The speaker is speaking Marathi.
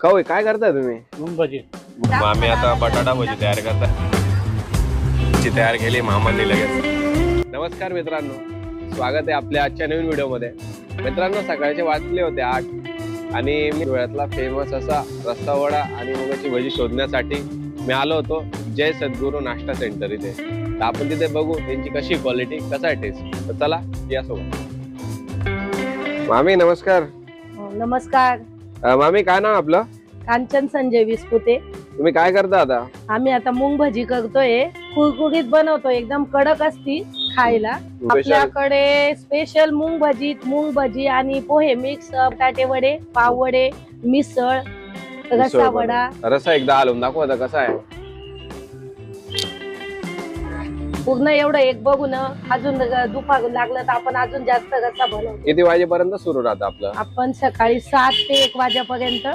काय काय करताय तुम्ही? मूग भजी. मामी आता बटाटा भजी तयार करतात. जी तयार केली मामांनी लगेच. नमस्कार मित्रांनो, स्वागत आहे आपल्या आजच्या नवीन व्हिडिओ मध्ये. मित्रांनो, सकाळचे वाजले होते 8 आणि मी वेळातला फेमस असा रस्सा वडा आणि मुगाची भजी शोधण्यासाठी मी आलो होतो जय सद्गुरू नाश्ता सेंटर इथे. तर आपण तिथे बघू त्यांची कशी क्वालिटी, कसा आहे टेस्ट. तर चला या सोबत. मामी नमस्कार. नमस्कार. मामी काय नाव आपलं? कांचन संजय विस्पुते. तुम्ही काय करता आता? आम्ही आता मूग भजी करतोय. कुरकुरीत बनवतो, एकदम कडक असती खायला. आपल्याकडे स्पेशल मूग भजी आणि पोहे मिक्स, बटाटे वडे, पाव वडे, मिसळ, रस्सा वडा. रस्सा एकदा हलवून दाखव आता कसा आहे. पूर्ण एवढं एक बघून अजून दुपार लागलं तर आपण अजून जास्त रस्सा बनवतो. किती वाजेपर्यंत सुरू राहतं आपलं? आपण सकाळी 7 ते 1 वाजेपर्यंत